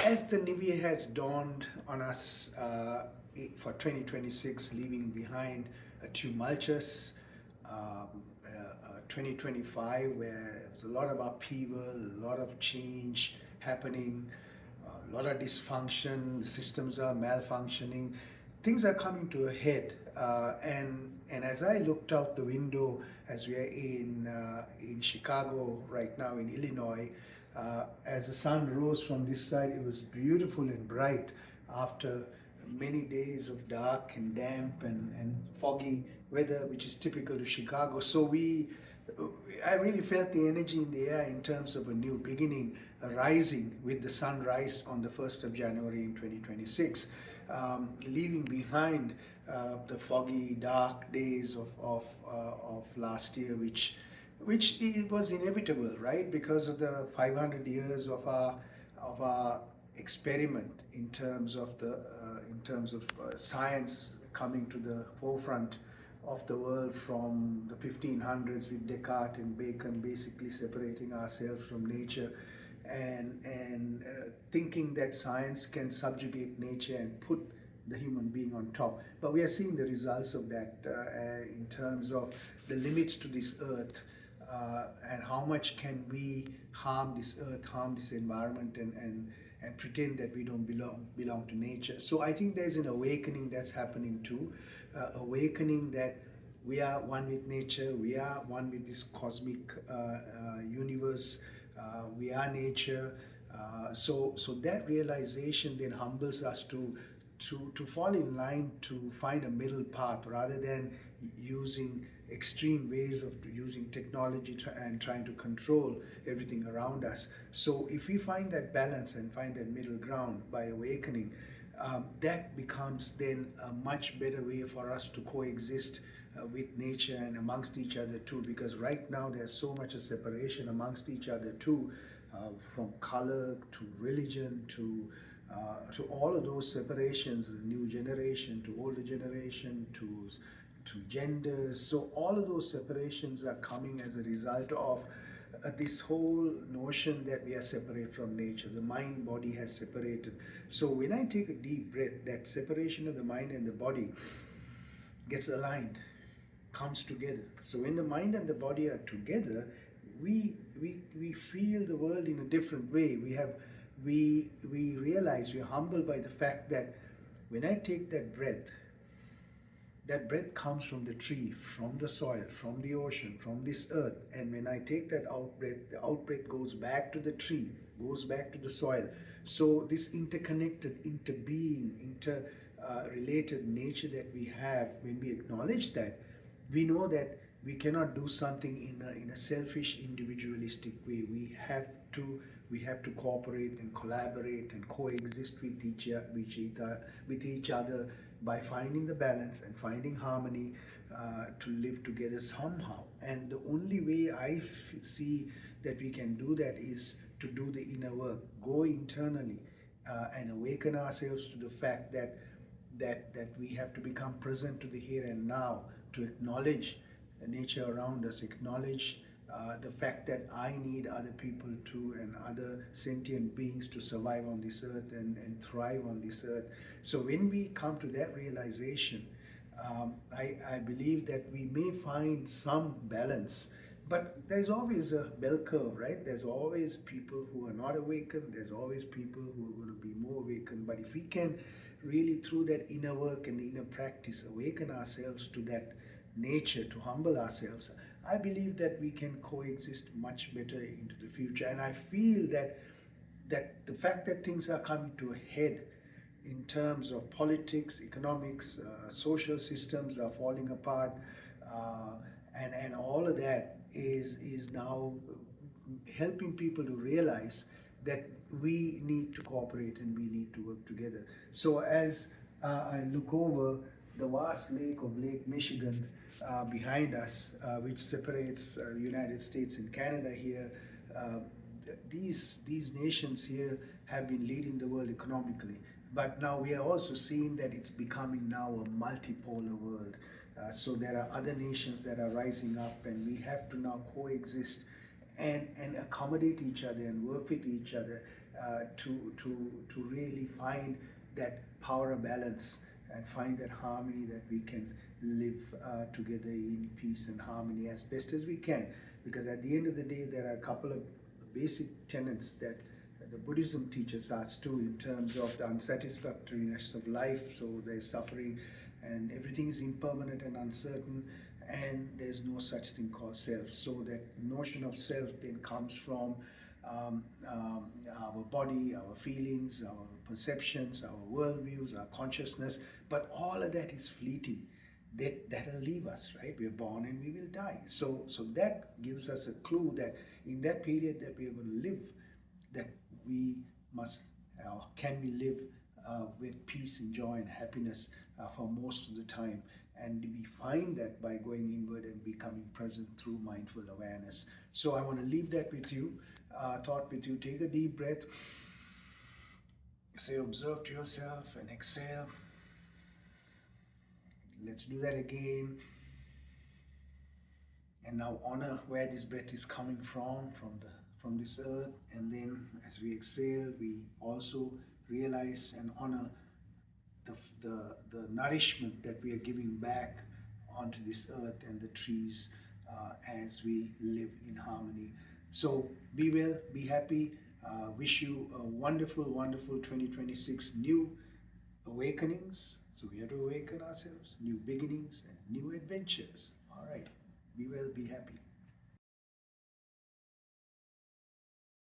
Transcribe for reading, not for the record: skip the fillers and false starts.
As the new year has dawned on us for 2026, leaving behind a tumultuous 2025 where there's a lot of upheaval, a lot of change happening, a lot of dysfunction, the systems are malfunctioning, things are coming to a head. And as I looked out the window, as we are in Chicago right now, in Illinois, as the sun rose from this side, it was beautiful and bright after many days of dark and damp and foggy weather, which is typical to Chicago. I really felt the energy in the air in terms of a new beginning, rising with the sunrise on the 1st of January in 2026, leaving behind the foggy, dark days of last year, which it was inevitable, right? Because of the 500 years of our experiment in terms of science coming to the forefront of the world from the 1500s with Descartes and Bacon basically separating ourselves from nature and thinking that science can subjugate nature and put the human being on top. But we are seeing the results of that in terms of the limits to this earth, and how much can we harm this earth, harm this environment, and pretend that we don't belong to nature. So I think there's an awakening that's happening too, awakening that we are one with nature, we are one with this cosmic universe, we are nature. So that realization then humbles us to fall in line, to find a middle path rather than using extreme ways of using technology and trying to control everything around us. So if we find that balance and find that middle ground by awakening, that becomes then a much better way for us to coexist with nature and amongst each other too, because right now there's so much of separation amongst each other too, from color to religion to all of those separations, the new generation to older generation to genders. So all of those separations are coming as a result of this whole notion that we are separate from nature. The mind body has separated. So when I take a deep breath, that separation of the mind and the body gets aligned, comes together. So when the mind and the body are together, we feel the world in a different way. We realize, we're humbled by the fact that when I take that breath comes from the tree, from the soil, from the ocean, from this earth. And when I take that out breath, the out breath goes back to the tree, goes back to the soil. So this interconnected, interbeing, interrelated nature that we have, when we acknowledge that, we know that we cannot do something in a selfish, individualistic way. We have to cooperate and collaborate and coexist with each other by finding the balance and finding harmony, to live together somehow. And the only way I see that we can do that is to do the inner work, go internally, and awaken ourselves to the fact that we have to become present to the here and now, to acknowledge the nature around us, acknowledge the fact that I need other people too and other sentient beings to survive on this earth and thrive on this earth. So when we come to that realization, I believe that we may find some balance, but there's always a bell curve, right? There's always people who are not awakened, there's always people who are going to be more awakened. But if we can really, through that inner work and the inner practice, awaken ourselves to that nature, to humble ourselves, I believe that we can coexist much better into the future. And I feel that the fact that things are coming to a head in terms of politics, economics, social systems are falling apart, and all of that is now helping people to realize that we need to cooperate and we need to work together. So as I look over the vast lake of Lake Michigan behind us, which separates United States and Canada here, these nations here have been leading the world economically. But now we are also seeing that it's becoming now a multipolar world. So there are other nations that are rising up, and we have to now coexist and accommodate each other and work with each other to really find that power balance and find that harmony, that we can live together in peace and harmony as best as we can. Because at the end of the day, there are a couple of basic tenets that the Buddhism teaches us too, in terms of the unsatisfactoriness of life. So there's suffering, and everything is impermanent and uncertain, and there's no such thing called self. So that notion of self then comes from our body, our feelings, our perceptions, our worldviews, our consciousness. But all of that is fleeting. That'll leave us, right? We're born and we will die. So that gives us a clue that in that period that we are going to live, that we must, can we live with peace and joy and happiness for most of the time. And we find that by going inward and becoming present through mindful awareness. So I want to leave that with you, thought with you. Take a deep breath. Say, observe to yourself, and exhale. Let's do that again. And now honor where this breath is coming from this earth. And then as we exhale, we also realize and honor the nourishment that we are giving back onto this earth and the trees as we live in harmony. So be well, be happy. Wish you a wonderful, wonderful 2026, new awakenings. So we have to awaken ourselves, new beginnings and new adventures. All right. Be well, be happy.